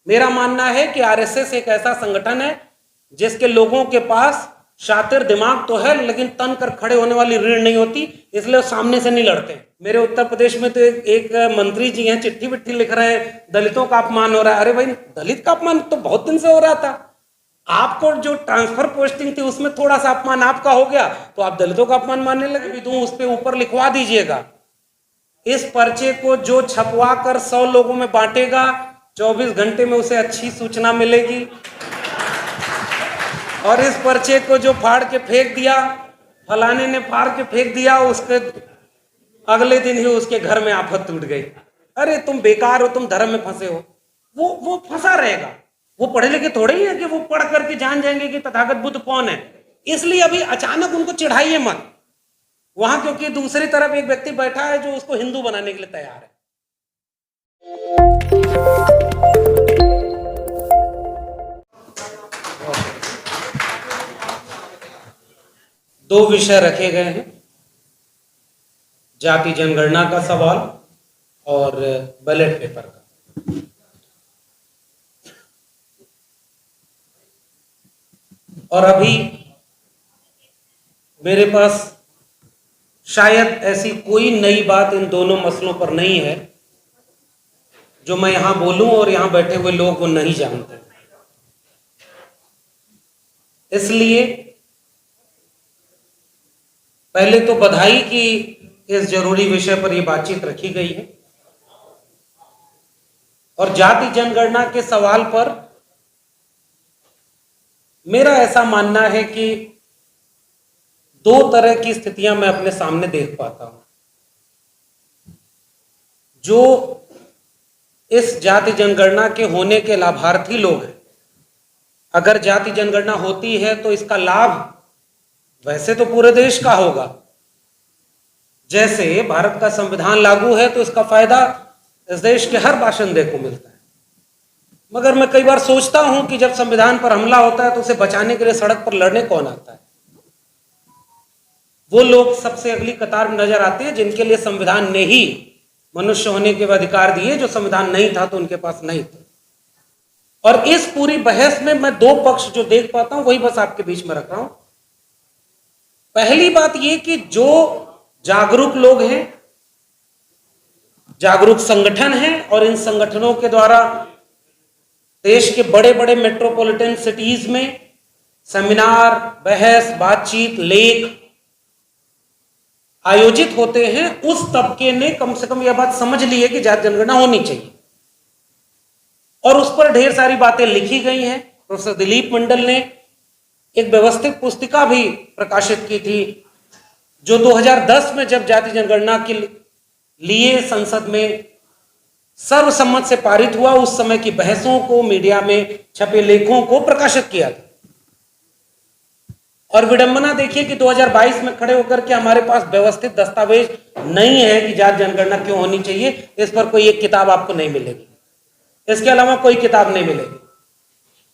मेरा मानना है कि आरएसएस एक ऐसा संगठन है जिसके लोगों के पास शातिर दिमाग तो है, लेकिन तन कर खड़े होने वाली रीढ़ नहीं होती, इसलिए वो सामने से नहीं लड़ते। मेरे उत्तर प्रदेश में तो एक मंत्री जी हैं, चिट्ठी विट्ठी लिख रहे हैं, दलितों का अपमान हो रहा है। अरे भाई, दलित का अपमान तो बहुत दिन से हो रहा था। आपको जो ट्रांसफर पोस्टिंग थी उसमें थोड़ा सा अपमान आपका हो गया तो आप दलितों का अपमान मानने लगे। भी दूं, उस पर ऊपर लिखवा दीजिएगा, इस पर्चे को जो छपवा कर 100 लोगों में बांटेगा, 24 घंटे में उसे अच्छी सूचना मिलेगी। और इस पर्चे को जो फाड़ के फेंक दिया, फलाने ने फाड़ के फेंक दिया, उसके अगले दिन ही उसके घर में आफत टूट गई। अरे तुम बेकार हो, तुम धर्म में फंसे हो। वो फंसा रहेगा। वो पढ़े लिखे थोड़े ही है कि वो पढ़ करके जान जाएंगे कि तथागत बुद्ध कौन है। इसलिए अभी अचानक उनको चिढ़ाइए मत वहां, क्योंकि दूसरी तरफ एक व्यक्ति बैठा है जो उसको हिंदू बनाने के लिए तैयार है। दो विषय रखे गए हैं, जाति जनगणना का सवाल और बैलेट पेपर का। और अभी मेरे पास शायद ऐसी कोई नई बात इन दोनों मसलों पर नहीं है जो मैं यहां बोलूं और यहां बैठे हुए लोग वो नहीं जानते। इसलिए पहले तो बधाई कि इस जरूरी विषय पर यह बातचीत रखी गई है। और जाति जनगणना के सवाल पर मेरा ऐसा मानना है कि दो तरह की स्थितियां मैं अपने सामने देख पाता हूं। जो इस जाति जनगणना के होने के लाभार्थी लोग हैं, अगर जाति जनगणना होती है तो इसका लाभ वैसे तो पूरे देश का होगा। जैसे भारत का संविधान लागू है तो इसका फायदा इस देश के हर बाशिंदे को मिलता है। मगर मैं कई बार सोचता हूं कि जब संविधान पर हमला होता है तो उसे बचाने के लिए सड़क पर लड़ने कौन आता है? वो लोग सबसे अगली कतार में नजर आते हैं जिनके लिए संविधान ने ही मनुष्य होने के अधिकार दिए, जो संविधान नहीं था तो उनके पास नहीं था। और इस पूरी बहस में मैं दो पक्ष जो देख पाता हूं वही बस आपके बीच में रख रहा हूं। पहली बात यह कि जो जागरूक लोग हैं, जागरूक संगठन हैं, और इन संगठनों के द्वारा देश के बड़े बड़े मेट्रोपॉलिटन सिटीज में सेमिनार, बहस, बातचीत, लेख आयोजित होते हैं, उस तबके ने कम से कम यह बात समझ ली है कि जाति जनगणना होनी चाहिए। और उस पर ढेर सारी बातें लिखी गई हैं। प्रोफेसर दिलीप मंडल ने एक व्यवस्थित पुस्तिका भी प्रकाशित की थी, जो 2010 में जब जाति जनगणना के लिए संसद में सर्वसम्मत से पारित हुआ, उस समय की बहसों को, मीडिया में छपे लेखों को प्रकाशित किया था। और विडंबना देखिए कि 2022 में खड़े होकर के हमारे पास व्यवस्थित दस्तावेज नहीं है कि जाति जनगणना क्यों होनी चाहिए। इस पर कोई एक किताब आपको नहीं मिलेगी, इसके अलावा कोई किताब नहीं मिलेगी।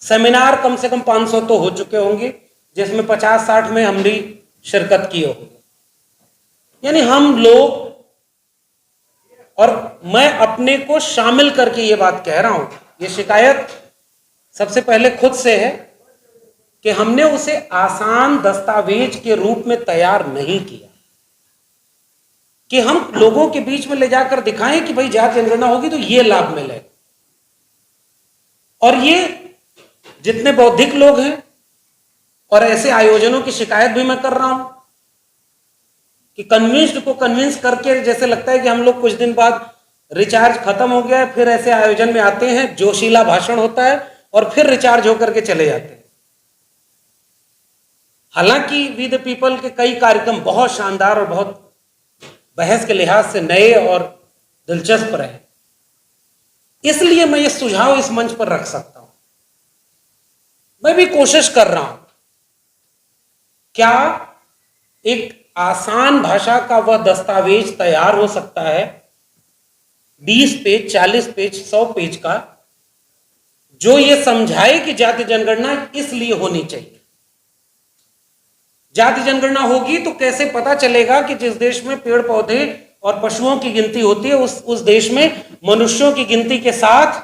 सेमिनार कम से कम 500 तो हो चुके होंगे, जिसमें 50-60 में हम भी शिरकत किए होंगे। यानी हम लोग, और मैं अपने को शामिल करके ये बात कह रहा हूं, ये शिकायत सबसे पहले खुद से है कि हमने उसे आसान दस्तावेज के रूप में तैयार नहीं किया कि हम लोगों के बीच में ले जाकर दिखाएं कि भाई जाति जनगणना होगी तो ये लाभ मिलेगा। और ये जितने बौद्धिक लोग हैं, और ऐसे आयोजनों की शिकायत भी मैं कर रहा हूं कि कन्विंस्ड को कन्विंस करके, जैसे लगता है कि हम लोग कुछ दिन बाद रिचार्ज खत्म हो गया है, फिर ऐसे आयोजन में आते हैं, जोशीला भाषण होता है और फिर रिचार्ज होकर के चले जाते हैं। हालांकि वी द पीपल के कई कार्यक्रम बहुत शानदार और बहुत बहस के लिहाज से नए और दिलचस्प रहे, इसलिए मैं ये सुझाव इस मंच पर रख सकता हूं। मैं भी कोशिश कर रहा हूं, क्या एक आसान भाषा का वह दस्तावेज तैयार हो सकता है 20 पेज, 40 पेज, 100 पेज का, जो ये समझाए कि जाति जनगणना इसलिए होनी चाहिए। जाति जनगणना होगी तो कैसे पता चलेगा कि जिस देश में पेड़ पौधे और पशुओं की गिनती होती है उस देश में मनुष्यों की गिनती के साथ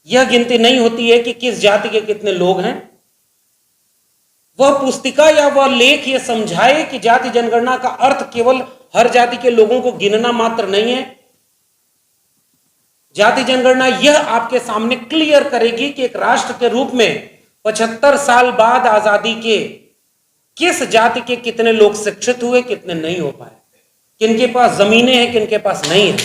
यह गिनती नहीं होती है कि किस जाति के कितने लोग हैं। वह पुस्तिका या वह लेख यह समझाए कि जाति जनगणना का अर्थ केवल हर जाति के लोगों को गिनना मात्र नहीं है। जाति जनगणना यह आपके सामने क्लियर करेगी कि एक राष्ट्र के रूप में 75 साल बाद आजादी के किस जाति के कितने लोग शिक्षित हुए, कितने नहीं हो पाए, किनके पास जमीनें हैं, किनके पास नहीं है।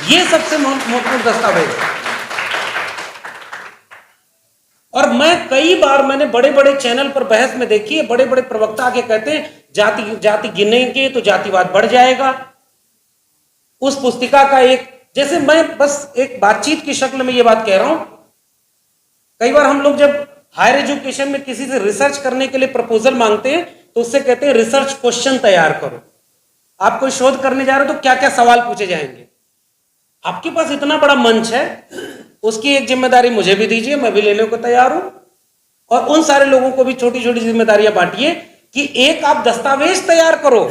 यह सबसे महत्वपूर्ण दस्तावेज है। और मैं कई बार मैंने बड़े बड़े चैनल पर बहस में देखी है, बड़े बड़े प्रवक्ता आके कहते हैं जाति गिनेंगे तो जातिवाद बढ़ जाएगा। उस पुस्तिका का एक, जैसे मैं बस एक बातचीत की शक्ल में ये बात कह रहा हूं। कई बार हम लोग जब हायर एजुकेशन में किसी से रिसर्च करने के लिए प्रपोजल मांगते हैं तो उससे कहते हैं रिसर्च क्वेश्चन तैयार करो। आप कोई शोध करने जा रहे हो तो क्या क्या सवाल पूछे जाएंगे। आपके पास इतना बड़ा मंच है, उसकी एक जिम्मेदारी मुझे भी दीजिए, मैं भी लेने को तैयार हूं। और उन सारे लोगों को भी छोटी छोटी जिम्मेदारियां बांटिए कि एक आप दस्तावेज तैयार करो।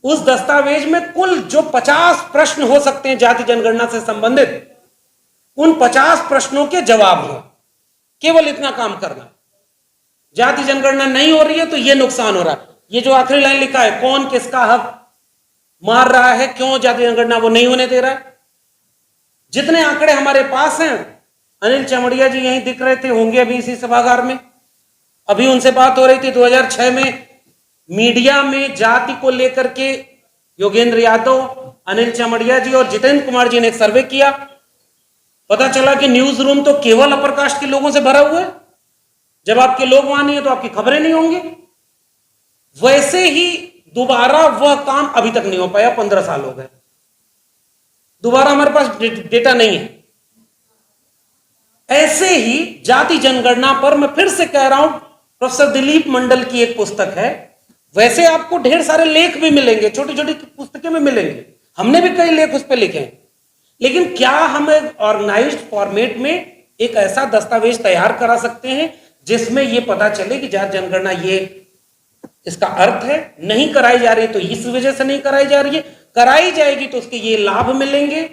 उस दस्तावेज में कुल जो 50 प्रश्न हो सकते हैं जाति जनगणना से संबंधित, उन 50 प्रश्नों के जवाब हो। केवल इतना काम करना। जाति जनगणना नहीं हो रही है तो यह नुकसान हो रहा है। ये जो आखिरी लाइन लिखा है, कौन किसका हक मार रहा है, क्यों जाति जनगणना वो नहीं होने दे रहा है। जितने आंकड़े हमारे पास हैं, अनिल चमड़िया जी यहीं दिख रहे थे, होंगे अभी इसी सभागार में। अभी उनसे बात हो रही थी 2006 में मीडिया में जाति को लेकर के योगेंद्र यादव, अनिल चमड़िया जी और जितेंद्र कुमार जी ने एक सर्वे किया। पता चला कि न्यूज रूम तो केवल अपर कास्ट के लोगों से भरा हुआ है। जब आपके लोग वहां नहीं है तो आपकी खबरें नहीं होंगी। वैसे ही दोबारा वह काम अभी तक नहीं हो पाया। 15 साल हो गए, दोबारा हमारे पास डेटा नहीं है। ऐसे ही जाति जनगणना पर मैं फिर से कह रहा हूं, प्रोफेसर दिलीप मंडल की एक पुस्तक है। वैसे आपको ढेर सारे लेख भी मिलेंगे, छोटी छोटी पुस्तकें भी मिलेंगी, हमने भी कई लेख उस पर लिखे हैं। लेकिन क्या हम एक ऑर्गेनाइज्ड फॉर्मेट में एक ऐसा दस्तावेज तैयार करा सकते हैं जिसमें यह पता चले कि जाति जनगणना ये इसका अर्थ है, नहीं कराई जा रही तो इस वजह से नहीं कराई जा रही है, कराई जाएगी तो उसके ये लाभ मिलेंगे,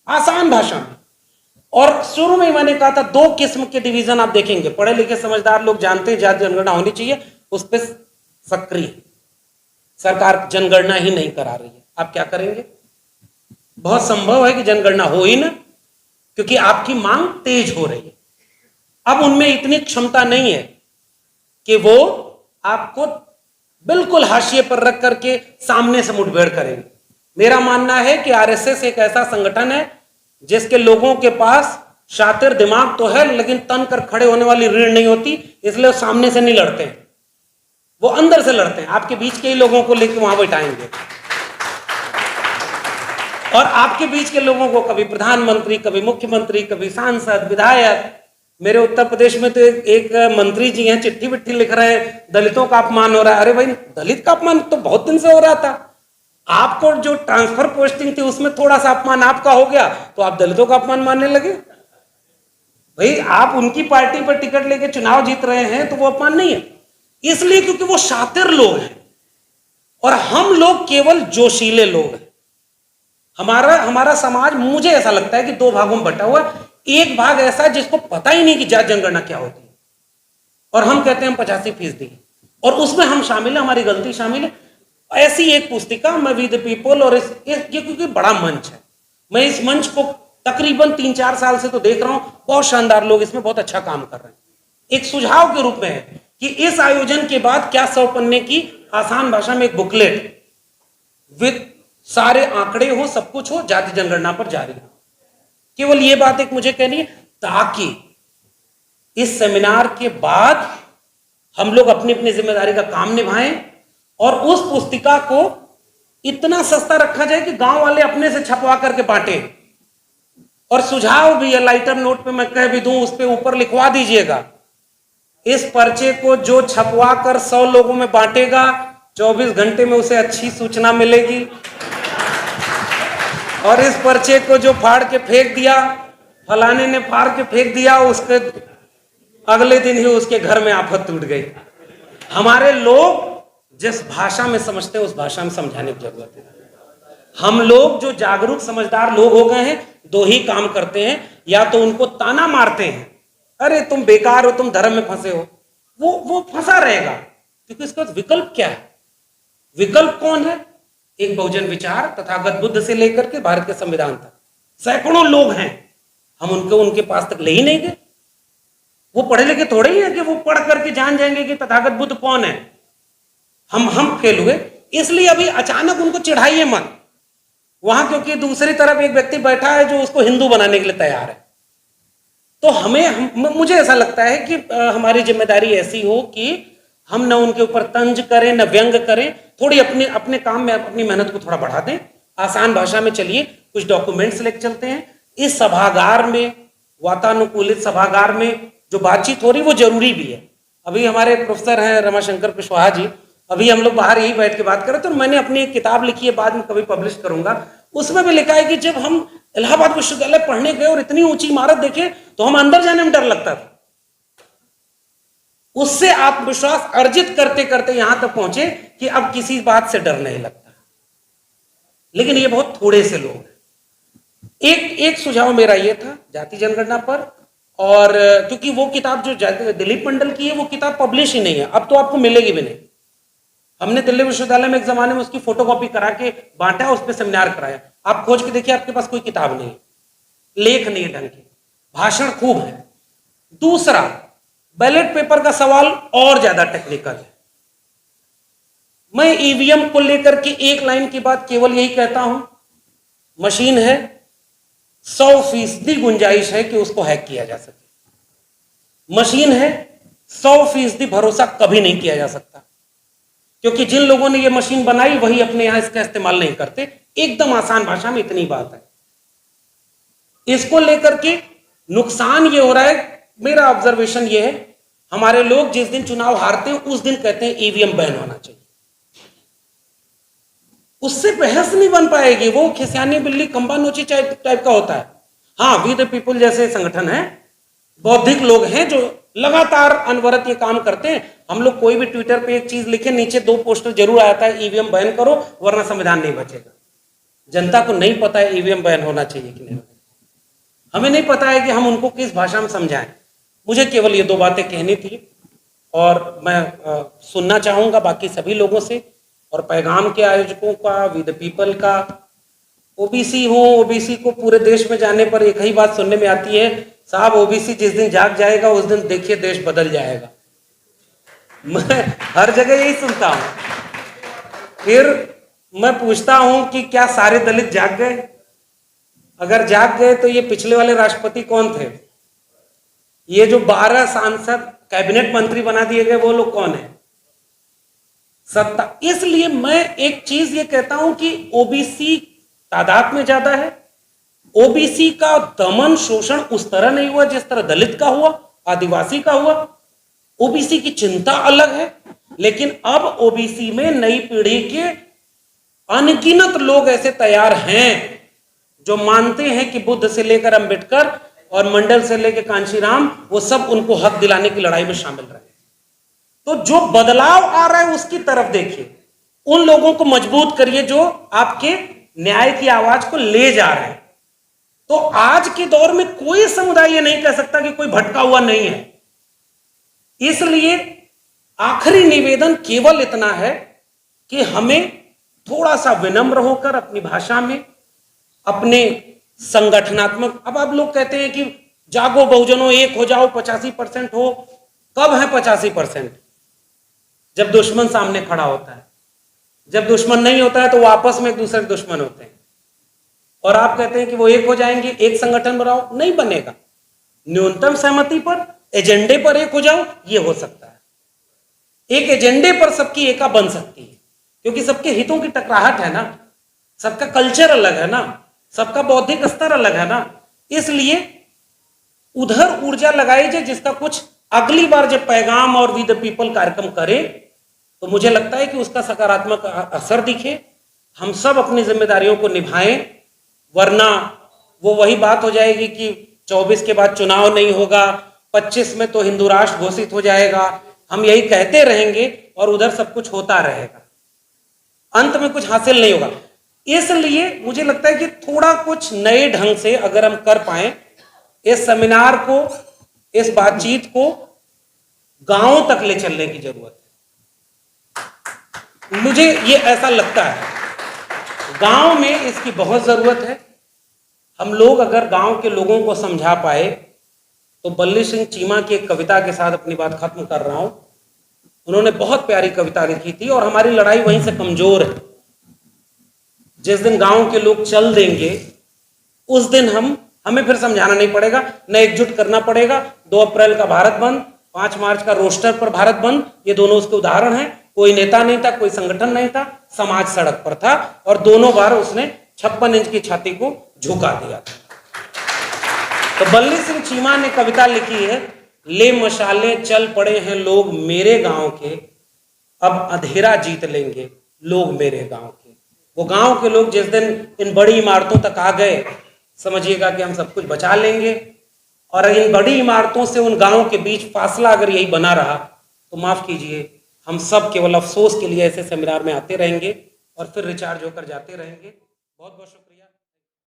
आसान भाषा में। और शुरू में मैंने कहा था 2 किस्म के डिवीजन आप देखेंगे। पढ़े लिखे समझदार लोग जानते हैं जाति जनगणना होनी चाहिए, उस पर सक्रिय सरकार जनगणना ही नहीं करा रही है। आप क्या करेंगे? बहुत संभव है कि जनगणना हो ही ना, क्योंकि आपकी मांग तेज हो रही है। अब उनमें इतनी क्षमता नहीं है कि वो आपको बिल्कुल हाशिए पर रख करके सामने से मुठभेड़ करेंगे। मेरा मानना है कि आरएसएस एक ऐसा संगठन है जिसके लोगों के पास शातिर दिमाग तो है, लेकिन तन कर खड़े होने वाली रीढ़ नहीं होती, इसलिए वो सामने से नहीं लड़ते हैं, वो अंदर से लड़ते हैं। आपके बीच के ही लोगों को लेकर वहां बैठाएंगे और आपके बीच के लोगों को कभी प्रधानमंत्री, कभी मुख्यमंत्री, कभी सांसद, विधायक। मेरे उत्तर प्रदेश में तो एक मंत्री जी हैं, चिट्ठी विट्ठी लिख रहे हैं, दलितों का अपमान हो रहा है। अरे भाई, दलित का अपमान तो बहुत दिन से हो रहा था। आपको जो ट्रांसफर पोस्टिंग थी उसमें थोड़ा सा अपमान आपका हो गया तो आप दलितों का अपमान मानने लगे। भाई, आप उनकी पार्टी पर टिकट लेके चुनाव जीत रहे हैं तो वो अपमान नहीं है, इसलिए क्योंकि वो शातिर लोग हैं और हम लोग केवल जोशीले लोग हैं। हमारा समाज, मुझे ऐसा लगता है कि 2 भागों में बटा हुआ है। एक भाग ऐसा है जिसको पता ही नहीं कि जाति जनगणना क्या होती है, और हम कहते हैं हम 85% और उसमें हम शामिल है, हमारी गलती शामिल है। ऐसी एक पुस्तिका मैं वी द पीपल, और ये क्योंकि बड़ा मंच है, मैं इस मंच को तकरीबन 3-4 साल से तो देख रहा हूं, बहुत शानदार लोग इसमें बहुत अच्छा काम कर रहे हैं। एक सुझाव के रूप में है कि इस आयोजन के बाद क्या 100 पन्ने की आसान भाषा में एक बुकलेट विद सारे आंकड़े हो, सब कुछ हो, जाति जनगणना पर जारी हो। केवल ये बात एक मुझे कहनी है, ताकि इस सेमिनार के बाद हम लोग अपनी अपनी जिम्मेदारी का काम निभाएं और उस पुस्तिका को इतना सस्ता रखा जाए कि गांव वाले अपने से छपवा करके बांटे। और सुझाव भी है, लाइटर नोट पे मैं कह भी दूं, उस पे ऊपर लिखवा दीजिएगा, इस पर्चे को जो छपवा कर 100 लोगों में बांटेगा, 24 घंटे में उसे अच्छी सूचना मिलेगी। और इस पर्चे को जो फाड़ के फेंक दिया, फलाने ने फाड़ के फेंक दिया, उसके अगले दिन ही उसके घर में आफत टूट गई। हमारे लोग जिस भाषा में समझते हैं उस भाषा में समझाने की जरूरत है। हम लोग जो जागरूक समझदार लोग हो गए हैं, दो ही काम करते हैं, या तो उनको ताना मारते हैं, अरे तुम बेकार हो, तुम धर्म में फंसे हो, वो फंसा रहेगा, क्योंकि इसका विकल्प क्या है? विकल्प कौन है? एक बहुजन विचार तथागत बुद्ध से लेकर के भारत के संविधान तक सैकड़ों लोग हैं, हम उनके पास तक ले ही नहीं गए। वो पढ़े लिखे थोड़े ही है कि वो पढ़ करके जान जाएंगे कि तथागत बुद्ध कौन है। हम फेल हुए, इसलिए अभी अचानक उनको चिढ़ाइए मत वहां, क्योंकि दूसरी तरफ एक व्यक्ति बैठा है जो उसको हिंदू बनाने के लिए तैयार है। तो मुझे ऐसा लगता है कि हमारी जिम्मेदारी ऐसी हो कि हम न उनके ऊपर तंज करें, न व्यंग करें, थोड़ी अपने काम में अपनी मेहनत को थोड़ा बढ़ा दें, आसान भाषा में चलिए, कुछ डॉक्यूमेंट्स लेकर चलते हैं। इस सभागार में, वातानुकूलित सभागार में जो बातचीत हो रही वो जरूरी भी है। अभी हमारे प्रोफेसर हैं रमाशंकर कुशवाहा जी, अभी हम लोग बाहर यही बैठ के बात कर रहे थे, तो मैंने अपनी एक किताब लिखी है, बाद में कभी पब्लिश करूंगा, उसमें भी लिखा है कि जब हम इलाहाबाद विश्वविद्यालय पढ़ने गए और इतनी ऊंची इमारत देखे तो हम अंदर जाने में डर लगता था। उससे आत्मविश्वास अर्जित करते करते यहां तक पहुंचे कि अब किसी बात से डर नहीं लगता। लेकिन ये बहुत थोड़े से लोग हैं। एक सुझाव मेरा ये था जाति जनगणना पर, और क्योंकि वो किताब जो दिलीप मंडल की है वो किताब पब्लिश ही नहीं है, अब तो आपको मिलेगी भी नहीं। हमने दिल्ली विश्वविद्यालय में एक जमाने में उसकी फोटोकॉपी करा के बांटा, उस पर सेमिनार कराया। आप खोज के देखिए, आपके पास कोई किताब नहीं, लेख नहीं है ढंग के, भाषण खूब है। दूसरा, बैलेट पेपर का सवाल और ज्यादा टेक्निकल है। मैं ईवीएम को लेकर के एक लाइन की बात केवल यही कहता हूं, मशीन है, 100% गुंजाइश है कि उसको हैक किया जा सके। मशीन है, 100% भरोसा कभी नहीं किया जा सकता, क्योंकि जिन लोगों ने ये मशीन बनाई वही अपने यहां इसका इस्तेमाल नहीं करते। एकदम आसान भाषा में इतनी बात है। इसको लेकर के नुकसान ये हो रहा है, मेरा ऑब्जर्वेशन ये है, हमारे लोग जिस दिन चुनाव हारते हैं उस दिन कहते हैं ईवीएम बैन होना चाहिए। उससे बहस नहीं बन पाएगी, वो खिसियानी बिल्ली खंबा नोची टाइप का होता है। हाँ, वी द पीपुल जैसे संगठन है, बौद्धिक लोग हैं जो लगातार अनवरत ये काम करते हैं। हम लोग कोई भी ट्विटर पे एक चीज लिखे, नीचे 2 पोस्टर जरूर आता है, ईवीएम बैन करो वरना संविधान नहीं बचेगा। जनता को नहीं पता है ईवीएम बैन होना चाहिए कि नहीं, हमें नहीं पता है कि हम उनको किस भाषा में समझाएं। मुझे केवल ये 2 बातें कहनी थी, और मैं सुनना चाहूंगा बाकी सभी लोगों से, और पैगाम के आयोजकों का, वी द पीपल का। ओबीसी हो, ओबीसी को पूरे देश में जाने पर एक ही बात सुनने में आती है, साहब ओबीसी जिस दिन जाग जाएगा उस दिन देखिए देश बदल जाएगा। मैं हर जगह यही सुनता हूं। फिर मैं पूछता हूं कि क्या सारे दलित जाग गए? अगर जाग गए तो ये पिछले वाले राष्ट्रपति कौन थे? ये जो 12 सांसद कैबिनेट मंत्री बना दिए गए वो लोग कौन है? सत्ता। इसलिए मैं एक चीज ये कहता हूं कि ओबीसी तादाद में ज्यादा है, ओबीसी का दमन शोषण उस तरह नहीं हुआ जिस तरह दलित का हुआ, आदिवासी का हुआ। ओबीसी की चिंता अलग है, लेकिन अब ओबीसी में नई पीढ़ी के अनगिनत लोग ऐसे तैयार हैं जो मानते हैं कि बुद्ध से लेकर अंबेडकर और मंडल से लेकर कांशीराम, वो सब उनको हक दिलाने की लड़ाई में शामिल रहे। तो जो बदलाव आ रहा है उसकी तरफ देखिए, उन लोगों को मजबूत करिए जो आपके न्याय की आवाज को ले जा रहे हैं। तो आज के दौर में कोई समुदाय ये नहीं कह सकता कि कोई भटका हुआ नहीं है। इसलिए आखिरी निवेदन केवल इतना है कि हमें थोड़ा सा विनम्र होकर अपनी भाषा में, अपने संगठनात्मक, अब आप लोग कहते हैं कि जागो बहुजनों, एक हो जाओ, 85% हो। कब है 85%? जब दुश्मन सामने खड़ा होता है। जब दुश्मन नहीं होता है तो वो आपस में एक दूसरे के दुश्मन होते हैं। और आप कहते हैं कि वो एक हो जाएंगे, एक संगठन बनाओ, नहीं बनेगा। न्यूनतम सहमति पर, एजेंडे पर एक हो जाओ, ये हो सकता है। एक एजेंडे पर सबकी एका बन सकती है, क्योंकि सबके हितों की टकराहट है ना, सबका कल्चर अलग है ना, सबका बौद्धिक स्तर अलग है ना। इसलिए उधर ऊर्जा लगाई जाए जिसका कुछ अगली बार जब पैगाम और वी द पीपल कार्यक्रम करे तो मुझे लगता है कि उसका सकारात्मक असर दिखे। हम सब अपनी जिम्मेदारियों को निभाएं, वरना वो वही बात हो जाएगी कि 24 के बाद चुनाव नहीं होगा, 25 में तो हिंदू राष्ट्र घोषित हो जाएगा। हम यही कहते रहेंगे और उधर सब कुछ होता रहेगा, अंत में कुछ हासिल नहीं होगा। इसलिए मुझे लगता है कि थोड़ा कुछ नए ढंग से अगर हम कर पाए इस सेमिनार को, इस बातचीत को गांव तक ले चलने की जरूरत है। मुझे ये ऐसा लगता है गांव में इसकी बहुत जरूरत है। हम लोग अगर गांव के लोगों को समझा पाए तो बल्ली सिंह चीमा की एक कविता के साथ अपनी बात खत्म कर रहा हूं। उन्होंने बहुत प्यारी कविता लिखी थी और हमारी लड़ाई वहीं से कमजोर है। जिस दिन गांव के लोग चल देंगे उस दिन हमें फिर समझाना नहीं पड़ेगा, न एकजुट करना पड़ेगा। 2 अप्रैल का भारत बंद, 5 मार्च का रोस्टर पर भारत बंद, ये दोनों उसके उदाहरण हैं। कोई नेता नहीं था, कोई संगठन नहीं था, समाज सड़क पर था और दोनों बार उसने 56 इंच की छाती को झुका दिया था। तो बल्ली सिंह चीमा ने कविता लिखी है, ले मशाले चल पड़े हैं लोग मेरे गांव के, अब अंधेरा जीत लेंगे लोग मेरे गांव के। वो गांव के लोग जिस दिन इन बड़ी इमारतों तक आ गए, समझिएगा कि हम सब कुछ बचा लेंगे। और इन बड़ी इमारतों से उन गांव के बीच फासला अगर यही बना रहा तो माफ कीजिए, हम सब केवल अफसोस के लिए ऐसे सेमिनार में आते रहेंगे और फिर रिचार्ज होकर जाते रहेंगे। बहुत बहुत शुक्रिया।